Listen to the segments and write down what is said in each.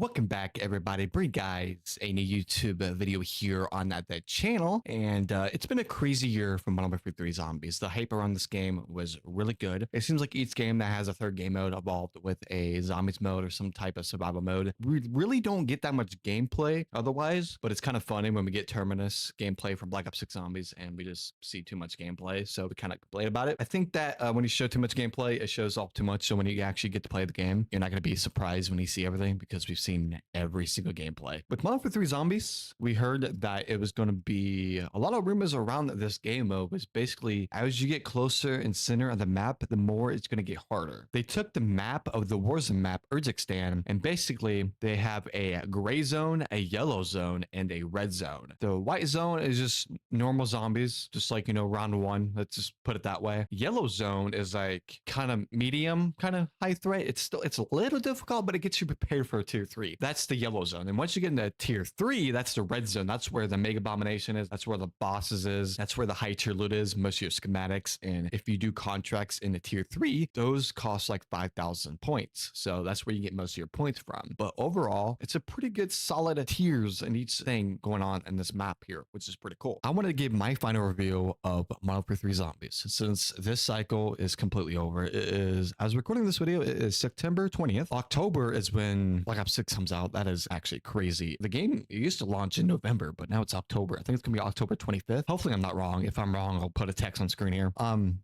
Welcome back, everybody. Bring guys a new YouTube video here on that channel, and it's been a crazy year for Modern Warfare 3 Zombies. The hype around this game was really good. It seems like each game that has a third game mode involved with a zombies mode or some type of survival mode, we really don't get that much gameplay otherwise, but it's kind of funny when we get Terminus gameplay from Black Ops 6 Zombies and we just see too much gameplay, so we kind of complain about it. I think that when you show too much gameplay, it shows off too much, so when you actually get to play the game, you're not going to be surprised when you see everything because we've seen every single gameplay. With Modern Warfare 3 Zombies, we heard that it was going to be a lot of rumors around this game mode was basically as you get closer and center of the map, the more it's going to get harder. They took the map of the Warzone map, Urzikstan, and basically they have a gray zone, a yellow zone, and a red zone. The white zone is just normal zombies, just like, round one. Let's just put it that way. Yellow zone is like kind of medium, kind of high threat. It's a little difficult, but it gets you prepared for a tier 3. That's the yellow zone. And once you get into tier 3, that's the red zone. That's where the Mega Abomination is. That's where the bosses is. That's where the high tier loot is, most of your schematics. And if you do contracts in the tier 3, those cost like 5,000 points. So that's where you get most of your points from. But overall, it's a pretty good solid tiers in each thing going on in this map here, which is pretty cool. I wanted to give my final review of Modern Warfare 3 Zombies. Since this cycle is completely over, it is, as recording this video, it is September 20th. October is when Black Ops 6 comes out. That is actually crazy. The game used to launch in November, but now it's October. I think it's gonna be October 25th. Hopefully I'm not wrong. If I'm wrong, I'll put a text on screen here.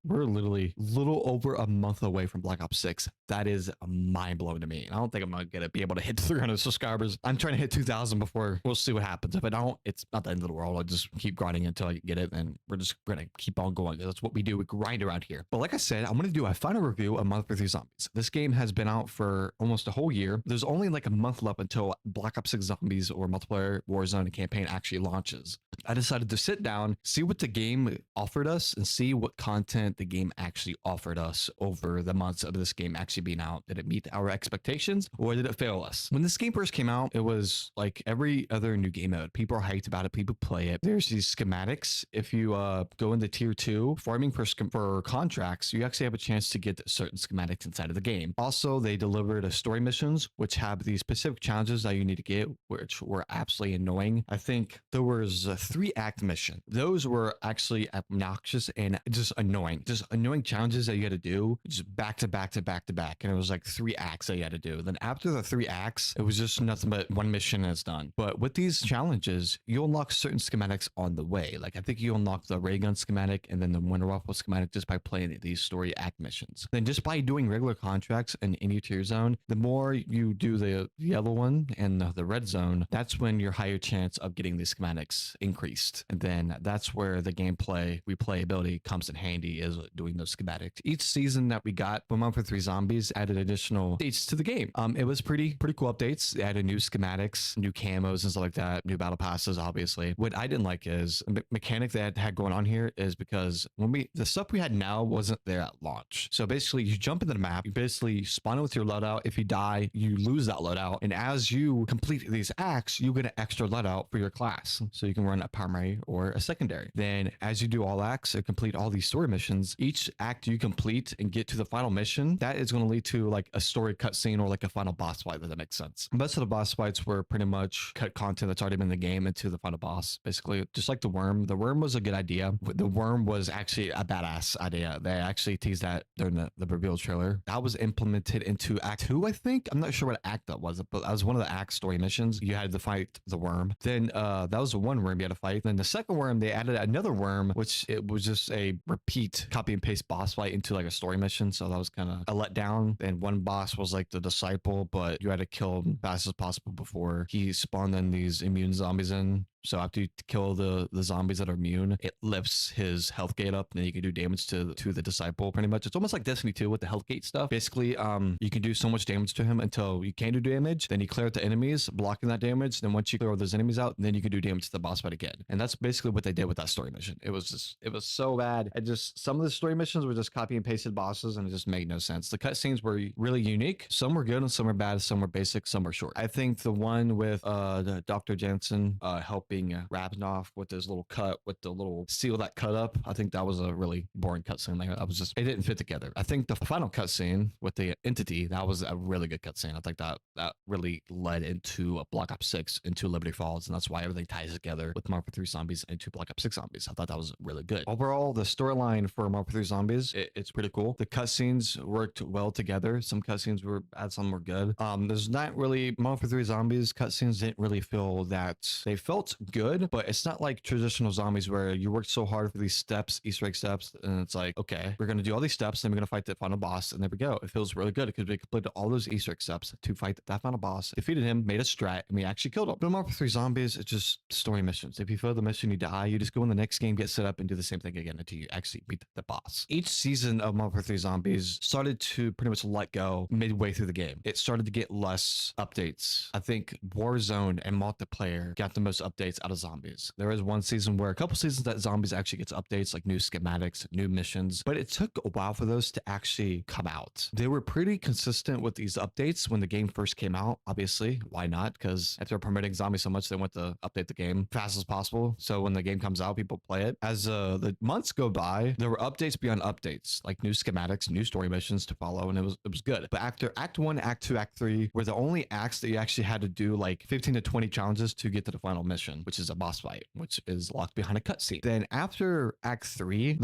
We're literally little over a month away from Black Ops 6. That is mind blowing to me. I don't think I'm gonna be able to hit 300 subscribers. I'm trying to hit 2,000 before. We'll see what happens. If I don't, it's not the end of the world. I'll just keep grinding until I get it, and we're just gonna keep on going. That's what we do. We grind around here. But like I said, I'm gonna do a final review of Modern Warfare 3 Zombies. This game has been out for almost a whole year. There's only like a month left until Black Ops 6 Zombies or multiplayer Warzone campaign actually launches. I decided to sit down, see what the game offered us, and see what content the game actually offered us over the months of this game actually being out. Did it meet our expectations or did it fail us? When this game first came out, it was like every other new game mode. People are hyped about it. People play it. There's these schematics. If you go into tier 2, farming for contracts, you actually have a chance to get certain schematics inside of the game. Also, they delivered a story missions, which have these specific challenges that you need to get, which were absolutely annoying. I think there was a 3-act mission. Those were actually obnoxious and just annoying. Just annoying challenges that you had to do just back to back to back to back. And it was like 3 acts that you had to do. Then after the 3 acts, it was just nothing but one mission and it's done. But with these challenges, you unlock certain schematics on the way. Like I think you unlock the ray gun schematic and then the winter rifle schematic just by playing these story act missions. Then just by doing regular contracts in any tier zone, the more you do the yellow one and the red zone, that's when your higher chance of getting these schematics increased. And then that's where the gameplay replayability comes in handy, is doing those schematics. Each season that we got from Modern Warfare 3 Zombies added additional updates to the game. It was pretty cool updates. They added new schematics, new camos and stuff like that, new battle passes, obviously. What I didn't like is a mechanic that had going on here is because the stuff we had now wasn't there at launch. So basically you jump into the map, you basically spawn with your loadout. If you die, you lose that loadout. And as you complete these acts, you get an extra loadout for your class. So you can run a primary or a secondary. Then as you do all acts and complete all these story missions, each act you complete and get to the final mission, that is going to lead to like a story cutscene or like a final boss fight, if that makes sense. Most of the boss fights were pretty much cut content that's already been in the game into the final boss. Basically, just like the worm. The worm was a good idea. The worm was actually a badass idea. They actually teased that during the reveal trailer. That was implemented into Act 2, I think. I'm not sure what act that was, but that was one of the act story missions. You had to fight the worm. Then that was the one worm you had to fight. Then the second worm, they added another worm, which it was just a repeat copy and paste boss fight into like a story mission. So that was kind of a letdown. And one boss was like the disciple, but you had to kill him fast as possible before he spawned in these immune zombies in. So after you kill the zombies that are immune, it lifts his health gate up and then you can do damage to the disciple pretty much. It's almost like Destiny 2 with the health gate stuff. Basically, you can do so much damage to him until you can't do damage. Then you clear out the enemies, blocking that damage. Then once you clear all those enemies out, then you can do damage to the boss fight again. And that's basically what they did with that story mission. It was so bad. Some of the story missions were just copy and pasted bosses and it just made no sense. The cutscenes were really unique. Some were good and some were bad. Some were basic, some were short. I think the one with Dr. Jansen helping being wrapped off with this little cut with the little seal that cut up. I think that was a really boring cutscene. Like I was just, it didn't fit together. I think the final cutscene with the entity, that was a really good cutscene. I think that really led into a Black Ops 6 into Liberty Falls, and that's why everything ties together with Marvel 3 Zombies into Black Ops 6 Zombies. I thought that was really good. Overall, the storyline for Marvel 3 Zombies, it's pretty cool. The cutscenes worked well together. Some cutscenes some were good. There's not really Marvel 3 Zombies cutscenes didn't really feel that they felt good, but it's not like traditional zombies where you work so hard for these steps, Easter egg steps, and it's like, okay, we're gonna do all these steps, then we're gonna fight the final boss, and there we go. It feels really good because we completed all those Easter egg steps to fight that final boss, defeated him, made a strat, and we actually killed him. But Marvel 3 Zombies, it's just story missions. If you fail the mission, you die. You just go in the next game, get set up, and do the same thing again until you actually beat the boss. Each season of Marvel 3 Zombies started to pretty much let go midway through the game. It started to get less updates. I think Warzone and multiplayer got the most updates out of Zombies. There was one season where a couple seasons that Zombies actually gets updates, like new schematics, new missions, but it took a while for those to actually come out. They were pretty consistent with these updates when the game first came out. Obviously, why not? Because if they're promoting Zombies so much, they want to update the game fast as possible. So when the game comes out, people play it. As the months go by, there were updates beyond updates, like new schematics, new story missions to follow, and it was good. But after Act 1, Act 2, Act 3 were the only acts that you actually had to do like 15 to 20 challenges to get to the final mission, which is a boss fight, which is locked behind a cutscene. Then after Act 3,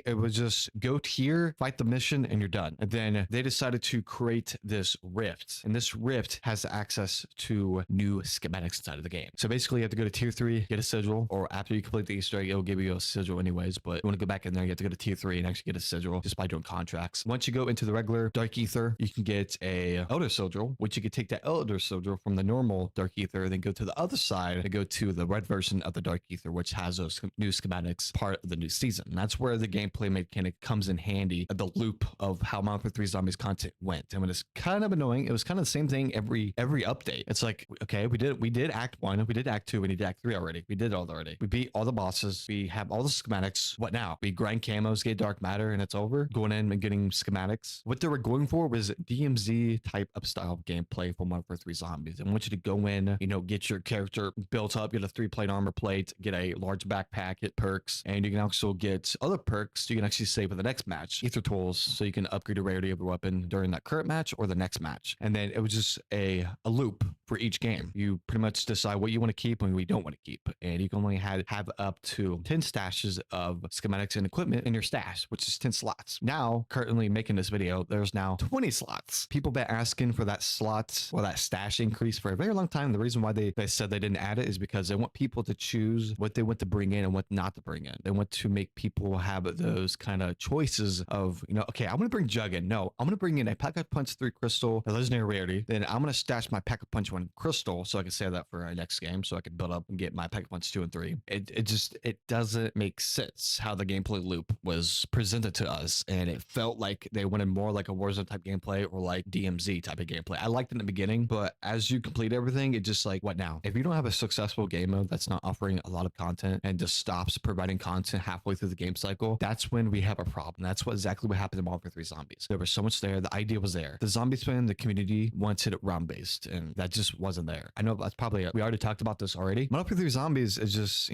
it was just go tier, fight the mission, and you're done. And then they decided to create this rift, and this rift has access to new schematics inside of the game. So basically, you have to go to tier 3, get a sigil, or after you complete the Easter egg, it'll give you a sigil anyways. But you want to go back in there, you have to go to tier 3 and actually get a sigil just by doing contracts. Once you go into the regular Dark Ether, you can get a Elder Sigil, which you can take that Elder Sigil from the normal Dark Ether, then go to the other side and go to the red version of the Dark Ether, which has those new schematics part of the new season. And that's where the gameplay mechanic comes in handy, the loop of how Marvel 3 Zombies content went. And it's kind of annoying. It was kind of the same thing every update. It's like, okay, we did Act 1, we did Act 2, we did Act 3 already. We did it all already. We beat all the bosses. We have all the schematics. What now? We grind camos, get dark matter, and it's over. Going in and getting schematics. What they were going for was DMZ type of style of gameplay for Marvel 3 Zombies. I want you to go in, get your character built up, get a 3-plate armor plate, get a large backpack, get perks, and you can also get other perks so you can actually save for the next match. Ether tools, so you can upgrade the rarity of your weapon during that current match or the next match. And then it was just a loop for each game. You pretty much decide what you want to keep and what you don't want to keep. And you can only have up to 10 stashes of schematics and equipment in your stash, which is 10 slots. Now, currently making this video, there's now 20 slots. People been asking for that slot or that stash increase for a very long time. The reason why they said they didn't add it is because they want people to choose what they want to bring in and what not to bring in. They want to make people have those kind of choices of, okay, I'm going to bring Jug in. No, I'm going to bring in a Pack-a-Punch 3 crystal, a legendary rarity. Then I'm going to stash my Pack-a-Punch 1 crystal so I can save that for our next game so I can build up and get my Pack-a-Punch 2 and 3. It doesn't make sense how the gameplay loop was presented to us, and it felt like they wanted more like a Warzone type gameplay or like DMZ type of gameplay. I liked it in the beginning, but as you complete everything, it just like, what now? If you don't have a successful game mode that's not offering a lot of content and just stops providing content halfway through the game cycle, that's when we have a problem. That's exactly what happened in Marvel 3 Zombies. There was so much there. The idea was there. The Zombies fan, the community wanted it round based, and that just wasn't there. I know that's probably, we already talked about this already. Marvel 3 Zombies is just,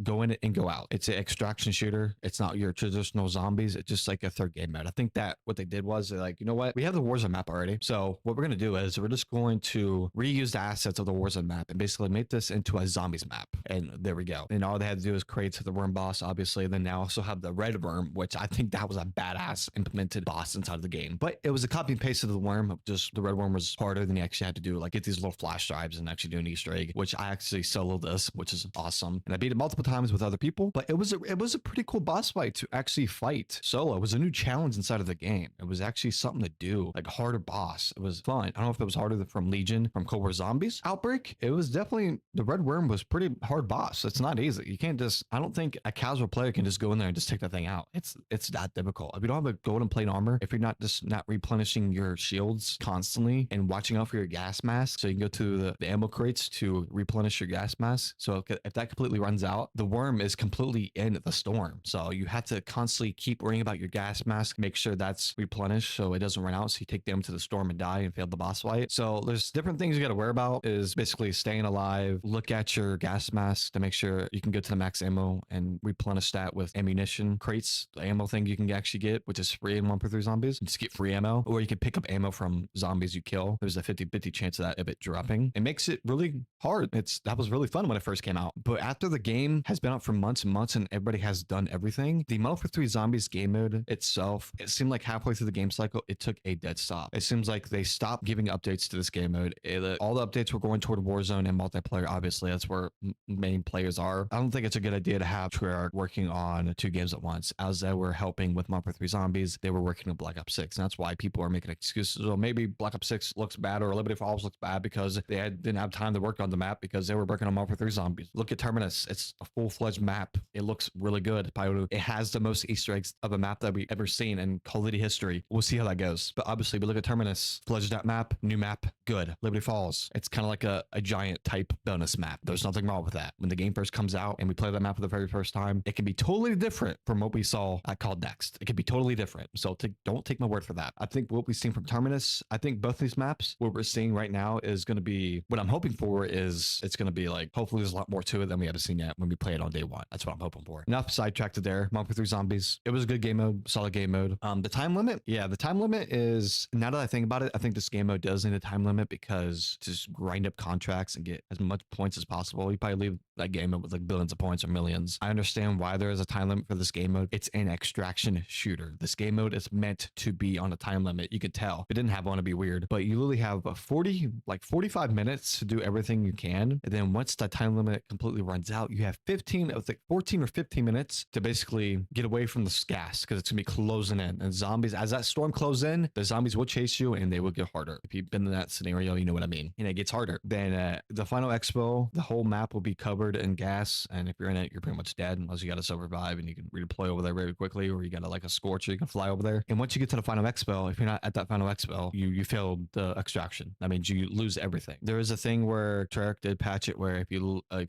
go in and go out. It's an extraction shooter. It's not your traditional zombies. It's just like a third game mode. I think that what they did was they're like, you know what? We have the Warzone map already. So what we're going to do is we're just going to reuse the assets of the Warzone map and basically make this into a zombies map. And there we go. And all they had to do is create the worm boss, obviously. Then now also have the red worm, which I think that was a badass implemented boss inside of the game. But it was a copy and paste of the worm. Just the red worm was harder than you actually had to do, like get these little flash drives and actually do an Easter egg, which I actually soloed this, which is awesome. And I beat it multiple times with other people, but it was a pretty cool boss fight to actually fight solo. It was a new challenge inside of the game. It was actually something to do, like a harder boss. It was fun. I don't know if it was harder than from Legion, from Cold War Zombies Outbreak. It was definitely, the red worm was pretty hard boss. It's not easy. You can't just, I don't think a casual player can just go in there and just take that thing out. It's that difficult. If you don't have a golden plate armor, if you're not replenishing your shields constantly and watching out for your gas mask so you can go to the ammo crates to replenish your gas mask. So if that completely runs out, the worm is completely in the storm. So you have to constantly keep worrying about your gas mask, make sure that's replenished so it doesn't run out. So you take them to the storm and die and fail the boss fight. So there's different things you got to worry about is basically staying alive, look at your gas mask to make sure you can go to the max ammo and replenish that with ammunition crates. The ammo thing you can actually get, which is free in 1.3 zombies. You just get free ammo, or you can pick up ammo from zombies you kill. There's a 50-50 chance of that of it dropping. It makes it really hard. That was really fun when it first came out. But after the game has been out for months and months and everybody has done everything, the Modern Warfare 3 Zombies game mode itself, it seemed like halfway through the game cycle, it took a dead stop. It seems like they stopped giving updates to this game mode. All the updates were going toward Warzone and multiplayer. Obviously, that's where main players are. I don't think it's a good idea to have Treyarch working on 2 games at once. As they were helping with Modern Warfare 3 Zombies, they were working on Black Ops 6. And that's why people are making excuses. Well, maybe Black Ops 6 looks bad or Liberty Falls looks bad because they didn't have time to work on the map because they were working on Modern Warfare 3 Zombies. Look at Terminus. It's a full-fledged map. It looks really good. It has the most Easter eggs of a map that we've ever seen in Call of Duty history. We'll see how that goes. But obviously, we look at Terminus, fledged out map, new map, good. Liberty Falls, it's kind of like a giant type bonus map. There's nothing wrong with that. When the game first comes out and we play that map for the very first time, it can be totally different from what we saw at Called Next. It can be totally different. So don't take my word for that. I think what we've seen from Terminus, I think both these maps, what we're seeing right now is going to be, what I'm hoping for is it's going to be like, hopefully there's a lot more to it than we haven't seen yet when we play it on day one. That's what I'm hoping for. Enough sidetracked there. Modern Warfare 3 Zombies. It was a good game mode, solid game mode. The time limit, yeah, the time limit is, now that I think about it, I think this game mode does need a time limit because to just grind up contracts and get as much points as possible, you probably leave that game mode with like billions of points or millions. I understand why there is a time limit for this game mode. It's an extraction shooter. This game mode is meant to be on a time limit. You could tell. If it didn't have one, it'd be weird. But you literally have 45 minutes to do everything you can. And then once that time limit completely runs out, you have 14 or 15 minutes to basically get away from the gas because it's gonna be closing in. And zombies, as that storm closes in, the zombies will chase you and they will get harder. If you've been in that scenario, you know what I mean. And it gets harder. Then the final expo, the whole map will be covered in gas. And if you're in it, you're pretty much dead unless you got to survive and you can redeploy over there very quickly, or you got to like a scorcher, you can fly over there. And once you get to the final expo, if you're not at that final expo, you failed the extraction. That means you lose everything. There is a thing where Treyarch did patch it where if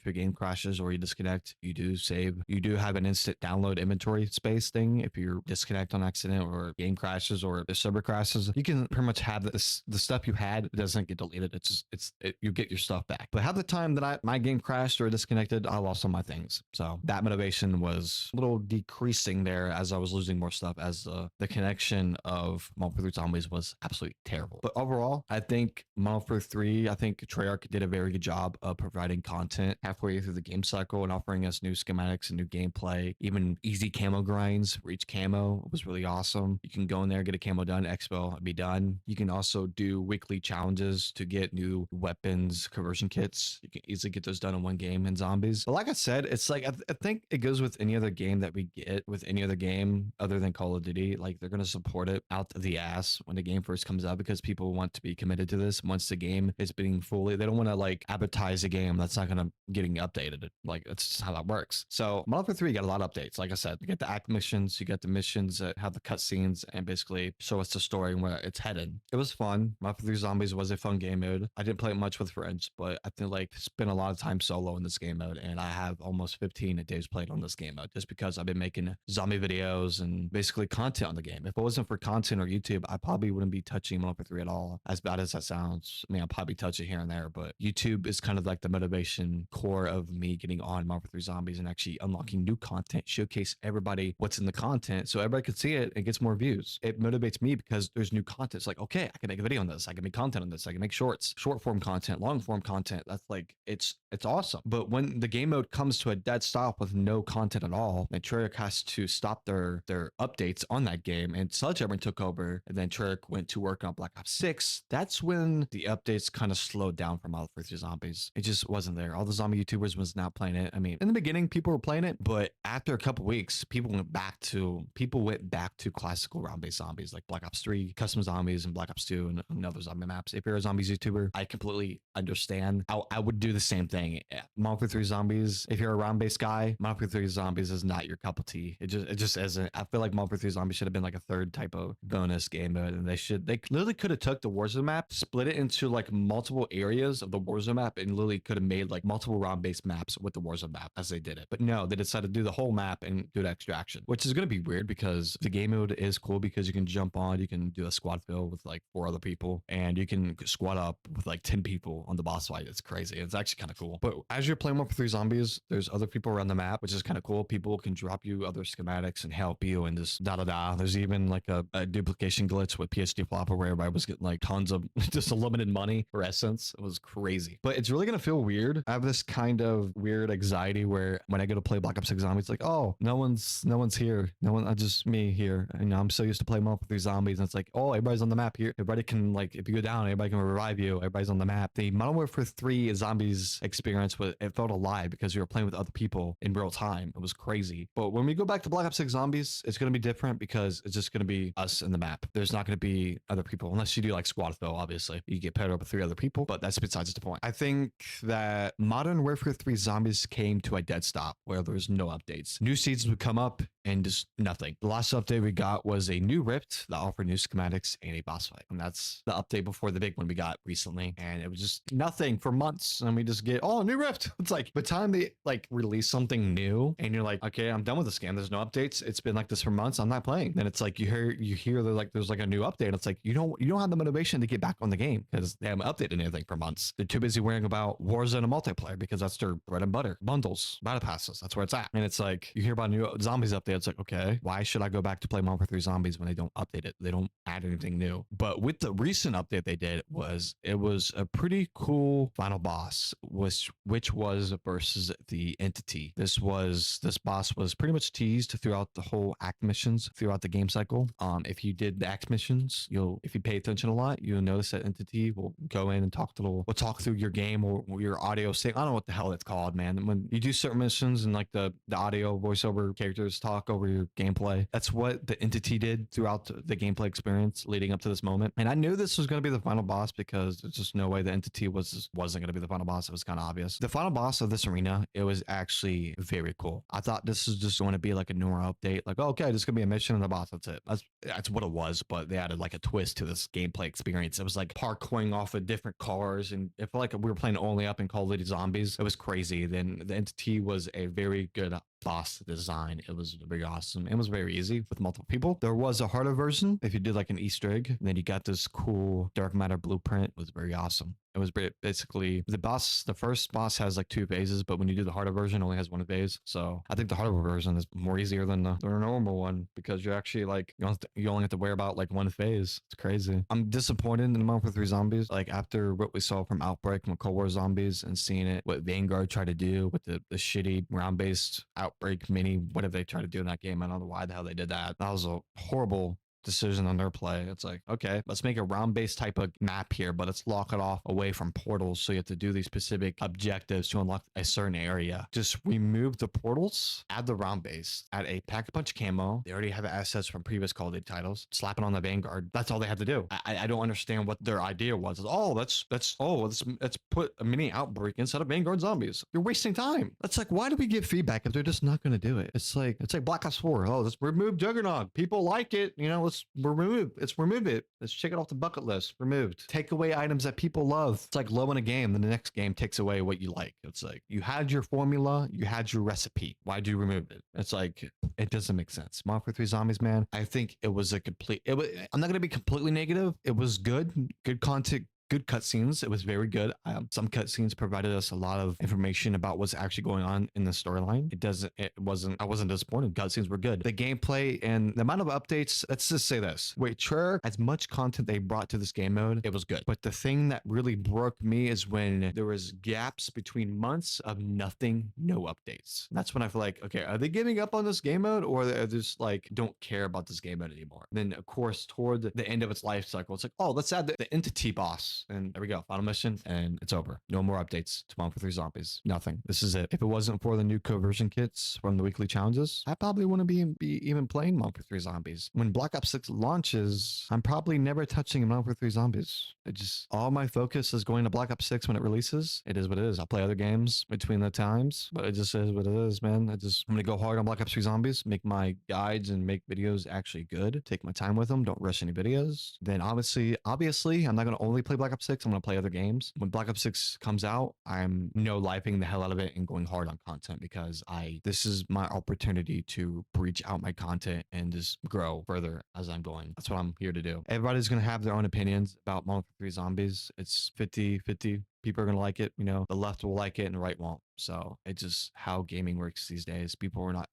your game crashes or you disconnect, you do save. You do have an instant download inventory space thing. If you disconnect on accident or game crashes or the server crashes, you can pretty much have the stuff you had doesn't get deleted. You get your stuff back. But half the time that my game crashed or disconnected, I lost all my things. So that motivation was a little decreasing there as I was losing more stuff as the connection of Modern Warfare 3 Zombies was absolutely terrible. But overall, I think Modern Warfare 3, I think Treyarch did a very good job of providing content halfway through the game cycle and offering us new schematics and new gameplay, even easy camo grinds for each camo was really awesome. You can go in there, get a camo done, expo, and be done. You can also do weekly challenges to get new weapons, conversion kits. You can easily get those done in one game in Zombies. But like I said, it's like, I think it goes with any other game that we get with any other game other than Call of Duty. Like they're going to support it out the ass when the game first comes out because people want to be committed to this once the game is being fully, they don't want to like advertise a game that's not going to getting updated. Like that's just how that works. So Modern Warfare 3 got a lot of updates. Like I said, you get the act missions, you get the missions that have the cutscenes and basically show us the story and where it's headed. It was fun. Modern Warfare 3 Zombies was a fun game mode. I didn't play it much with friends, but I think like spent a lot of time solo in this game mode, and I have almost 15 days played on this game mode just because I've been making zombie videos and basically content on the game. If it wasn't for content or YouTube, I probably wouldn't be touching Modern Warfare 3 at all. As bad as that sounds, I mean, I'll probably touch it here and there, but YouTube is kind of like the motivation core of me getting on Modern Warfare 3 Zombies and actually unlocking new content, showcase everybody what's in the content so everybody can see it and gets more views. It motivates me because there's new content. It's like, okay, I can make a video on this. I can make content on this. I can make shorts, short form content, long form content. That's like, it's awesome. But when the game mode comes to a dead stop with no content at all, then Treyarch has to stop their updates on that game, and Sledgehammer took over, and then Treyarch went to work on Black Ops 6. That's when the updates kind of slowed down for Modern Warfare 3 Zombies. It just wasn't there. All the zombie YouTubers was not playing it. I mean, in the beginning, people were playing it, but after a couple weeks, people went back to classical round-based zombies like Black Ops 3, custom zombies, and Black Ops 2, and other zombie maps. If you're a zombies YouTuber, I completely understand. I would do the same thing. Modern Warfare 3 Zombies, if you're a round-based guy, Modern Warfare 3 Zombies is not your cup of tea. It just isn't. I feel like Modern Warfare 3 Zombies should have been like a third type of bonus game mode, and they literally could have took the Warzone map, split it into like multiple areas of the Warzone map and literally could have made like multiple round-based maps with the Warzone map as they did it. But no, they decided to do the whole map and do the extraction, which is going to be weird because the game mode is cool because you can jump on, you can do a squad fill with like 4 other people, and you can squad up with like 10 people on the boss fight. It's crazy. It's actually kind of cool. But as you're playing 1v3 zombies, there's other people around the map, which is kind of cool. People can drop you other schematics and help you and just da da da. There's even like a duplication glitch with PSD Flopper where everybody was getting like tons of just unlimited money for essence. It was crazy. But it's really gonna feel weird. I have this kind of weird anxiety where when I go to play Black Ops 6 Zombies, it's like, oh, no one's here. No one, just me here. And, you know, I'm so used to playing Multiple Zombies, and it's like, oh, everybody's on the map here. Everybody can, like, if you go down, everybody can revive you. Everybody's on the map. The Modern Warfare 3 Zombies experience was, it felt alive because you were playing with other people in real time. It was crazy. But when we go back to Black Ops 6 Zombies, it's gonna be different because it's just gonna be us in the map. There's not gonna be other people unless you do like squad though. Obviously, you get paired up with 3 other people, but that's besides the point. I think that Modern Warfare 3 Zombies came to a dead stop where there was no updates. New seasons would come up and just nothing. The last update we got was a new Rift that offered new schematics and a boss fight, and that's the update before the big one we got recently. And it was just nothing for months, and we just get, oh, new Rift. It's like by the time they like release something new and you're like, okay, I'm done with this game, there's no updates, it's been like this for months, I'm not playing. Then it's like you hear there's like a new update. It's like you don't have the motivation to get back on the game because they haven't updated anything for months. They're too busy worrying about Warzone and multiplayer because that's their bread and butter. Bundles, battle passes, that's where it's at. And it's like you hear about new zombies update, it's like, okay, why should I go back to play Modern Warfare 3 Zombies when they don't update it? They don't add anything new. But with the recent update they did, it was a pretty cool final boss, which was versus the Entity. This boss was pretty much teased throughout the whole act missions throughout the game cycle. If you did the act missions, if you pay attention a lot, you'll notice that Entity will go in and talk through your game or your audio sync. I don't know what the hell it's called, man. When you do certain missions and like the audio voiceover characters talk over your gameplay, that's what the Entity did throughout the gameplay experience leading up to this moment. And I knew this was going to be the final boss because there's just no way the Entity wasn't going to be the final boss. It was kind of obvious. The final boss of this arena, it was actually very cool. I thought this was just going to be like a normal update, like, oh, okay, this is gonna be a mission and the boss, that's it. That's what it was, but they added like a twist to this gameplay experience. It was like parkouring off of different cars, and it felt like we were playing only up in Call of Duty Zombies. It was crazy. Then the Entity was a very good boss design. It was very awesome. It was very easy with multiple people. There was a harder version if you did like an Easter egg, and then you got this cool dark matter blueprint. It was very awesome. It was basically the first boss has like 2 phases, but when you do the harder version, it only has 1 phase. So I think the harder version is more easier than the normal one because you're actually like, you only have to worry about like 1 phase. It's crazy. I'm disappointed in the Modern Warfare 3 Zombies. Like after what we saw from Outbreak and Cold War Zombies and seeing what Vanguard tried to do with the shitty round-based Outbreak mini, what did they try to do in that game? I don't know why the hell they did that. That was a horrible decision on their play. It's like, okay, let's make a round-based type of map here, but let's lock it off away from portals, so you have to do these specific objectives to unlock a certain area. Just remove the portals, add the round-based, add a pack-a-punch camo. They already have assets from previous Call of Duty titles. Slap it on the Vanguard. That's all they had to do. I don't understand what their idea was. Let's put a mini Outbreak instead of Vanguard Zombies. You're wasting time. That's like, why do we give feedback if they're just not going to do it? It's like Black Ops 4. Oh, let's remove Juggernaut. People like it, you know. Let's remove it. Let's check it off the bucket list. Removed. Take away items that people love. It's like low in a game, then the next game takes away what you like. It's like you had your formula, you had your recipe. Why'd you remove it? It's like it doesn't make sense. Modern Warfare 3 Zombies, man. I think it was I'm not gonna be completely negative. It was good content. Good cutscenes. It was very good. Some cutscenes provided us a lot of information about what's actually going on in the storyline. I wasn't disappointed. Cutscenes were good. The gameplay and the amount of updates, let's just say this. As much content they brought to this game mode, it was good. But the thing that really broke me is when there was gaps between months of nothing, no updates. That's when I feel like, okay, are they giving up on this game mode, or they just like don't care about this game mode anymore? And then of course, toward the end of its life cycle, it's like, oh, let's add the Entity boss. And there we go, final mission, and it's over. No more updates to Modern Warfare 3 Zombies. Nothing. This is it. If it wasn't for the new conversion kits from the weekly challenges, I probably wouldn't be even playing Modern Warfare 3 Zombies. When Black Ops 6 launches, I'm probably never touching Modern Warfare 3 Zombies. All my focus is going to Black Ops 6 when it releases. It is what it is. I'll play other games between the times, but it just is what it is, man. I'm gonna go hard on Black Ops 3 Zombies, make my guides and make videos actually good. Take my time with them. Don't rush any videos. Then obviously, I'm not gonna only play Black Ops 6. I'm going to play other games. When Black Ops 6 comes out, I'm lifing the hell out of it and going hard on content because this is my opportunity to breach out my content and just grow further as I'm going. That's what I'm here to do. Everybody's going to have their own opinions about Modern Warfare 3 Zombies. It's 50-50. People are going to like it. The left will like it and the right won't. So it's just how gaming works these days.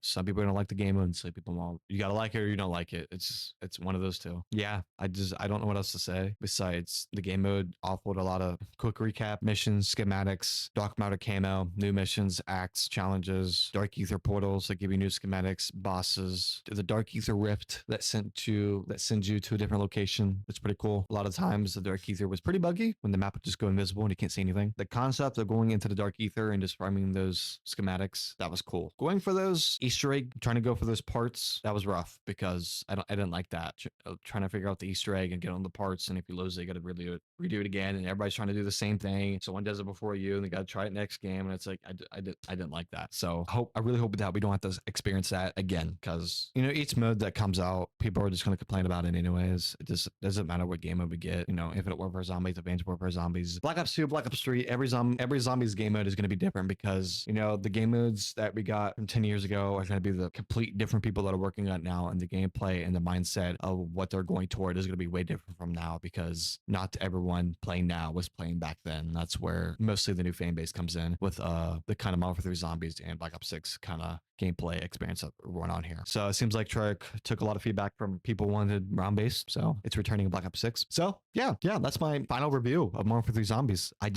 Some people are going to like the game and some people won't. You got to like it or you don't like it. It's one of those two. Yeah, I don't know what else to say besides the game mode offered a lot of quick recap, missions, schematics, dark matter camo, new missions, acts, challenges, dark ether portals that give you new schematics, bosses, the dark ether rift that sends you to a different location. It's pretty cool. A lot of times the dark ether was pretty buggy when the map would just go invisible and you can't see anything. The concept of going into the dark ether and just farming those schematics, that was cool. Going for those Easter egg, trying to go for those parts, that was rough because I didn't like that. Trying to figure out the Easter egg and get on the parts, and if you lose it, you got to redo it again, and everybody's trying to do the same thing. Someone does it before you, and they got to try it next game, and it's like I didn't like that. So I really hope that we don't have to experience that again, because each mode that comes out, people are just going to complain about it anyways. It just doesn't matter what game mode we get. Infinite Warfare Zombies, Advanced Warfare Zombies, Black Ops 2, Black Ops 3, every zombies game mode is going to be different because the game modes that we got from 10 years ago are going to be the complete different people that are working on it now, and the gameplay and the mindset of what they're going toward is going to be way different from now because not everyone playing now was playing back then. That's where mostly the new fan base comes in with the kind of Modern Warfare 3 Zombies and Black Ops 6 kind of gameplay experience that we're going on here. So it seems like Treyarch took a lot of feedback from people wanted round based, so it's returning in Black Ops 6. So yeah, that's my final review of Modern Warfare 3 Zombies. I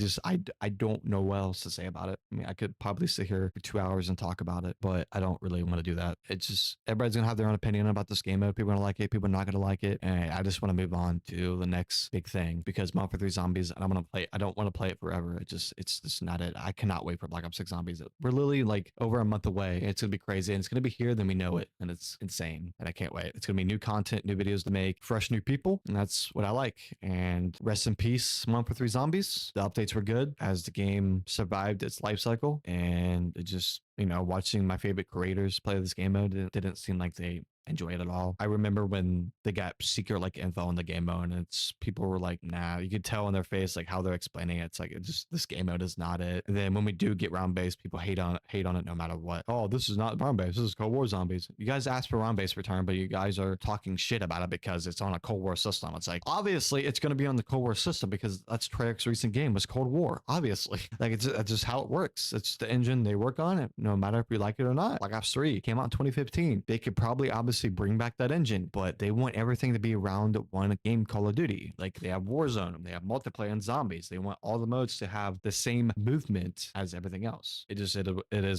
don't know what else to say about it. I mean, I could probably sit here for 2 hours and talk about it, but I don't really want to do that. It's just everybody's gonna have their own opinion about this game mode. People are gonna like it, people are not gonna like it, and I just want to move on to the next big thing because Modern Warfare 3 Zombies, and I don't want to play it forever. It's just not it. I cannot wait for Black Ops 6 Zombies. We're literally like over a month away. It's gonna be crazy, and it's gonna be here, then we know it, and it's insane, and I can't wait. It's gonna be new content, new videos to make, fresh new people, and that's what I like. And rest in peace, Modern Warfare 3 Zombies. The updates were good as the game survived its life cycle, and it just watching my favorite creators play this game mode, it didn't seem like they enjoy it at all. I remember when they got secret info in the game mode, and people were like, nah, you could tell in their face like how they're explaining it. It's like this game mode is not it. And then when we do get round based, people hate on it no matter what. Oh, this is not round based, this is Cold War Zombies. You guys asked for round based return, but you guys are talking shit about it because it's on a Cold War system. It's like, obviously it's going to be on the Cold War system because that's Treyarch's recent game was Cold War, obviously. Like it's just how it works. It's the engine they work on, it no matter if we like it or not. Black Ops 3 came out in 2015. They could probably obviously bring back that engine, but they want everything to be around one game, Call of Duty. Like they have Warzone, they have multiplayer and zombies. They want all the modes to have the same movement as everything else. It is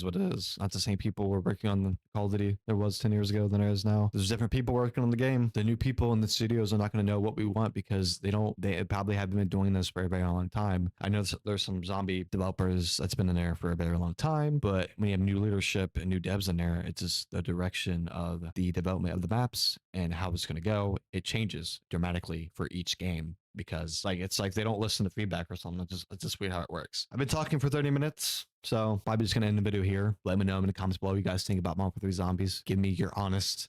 what it is. Not the same people were working on the Call of Duty there was 10 years ago than there is now. There's different people working on the game. The new people in the studios are not going to know what we want because they probably haven't been doing this for a very long time. I know there's some zombie developers that's been in there for a very long time, but when you have new leadership and new devs in there, it's just the direction of the development of the maps and how it's going to go. It changes dramatically for each game because it's like they don't listen to feedback or something. It's just weird how it works. I've been talking for 30 minutes. So probably just gonna end the video here. Let me know in the comments below what you guys think about Modern Warfare 3 Zombies. Give me your honest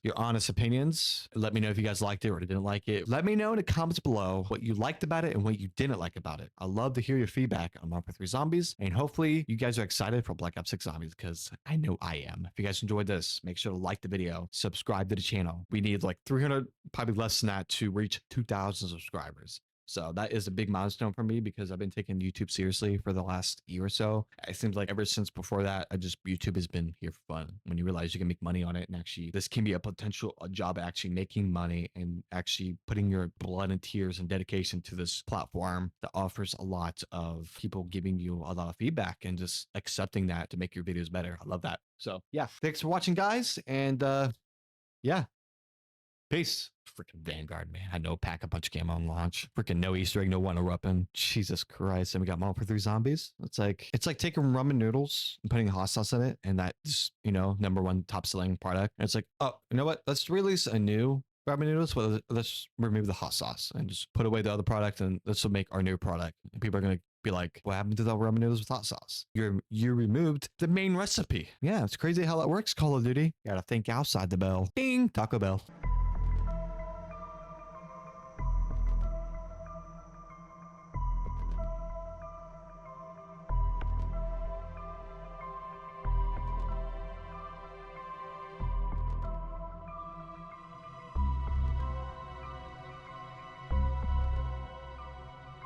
opinions. Let me know if you guys liked it or didn't like it. Let me know in the comments below what you liked about it and what you didn't like about it. I love to hear your feedback on Modern Warfare 3 Zombies, and hopefully you guys are excited for Black Ops 6 Zombies because I know I am. If you guys enjoyed this, make sure to like the video, subscribe to the channel. We need like 300, probably less than that, to reach 2,000 subscribers. So that is a big milestone for me because I've been taking YouTube seriously for the last year or so. It seems like ever since before that, YouTube has been here for fun. When you realize you can make money on it, and actually this can be a job actually making money and actually putting your blood and tears and dedication to this platform that offers a lot of people giving you a lot of feedback and just accepting that to make your videos better. I love that. So yeah, thanks for watching, guys. And yeah. Peace. Freaking Vanguard, man. I know, pack a bunch of camo on launch. Freaking no Easter egg, no one erupting. Jesus Christ. And we got Modern Warfare 3 Zombies. It's like taking ramen noodles and putting hot sauce in it, and that's, #1 top selling product. And it's like, oh, you know what? Let's release a new ramen noodles, but let's remove the hot sauce and just put away the other product, and this will make our new product. And people are gonna be like, what happened to the ramen noodles with hot sauce? You removed the main recipe. Yeah, it's crazy how that works, Call of Duty. You gotta think outside the bell. Ding, Taco Bell.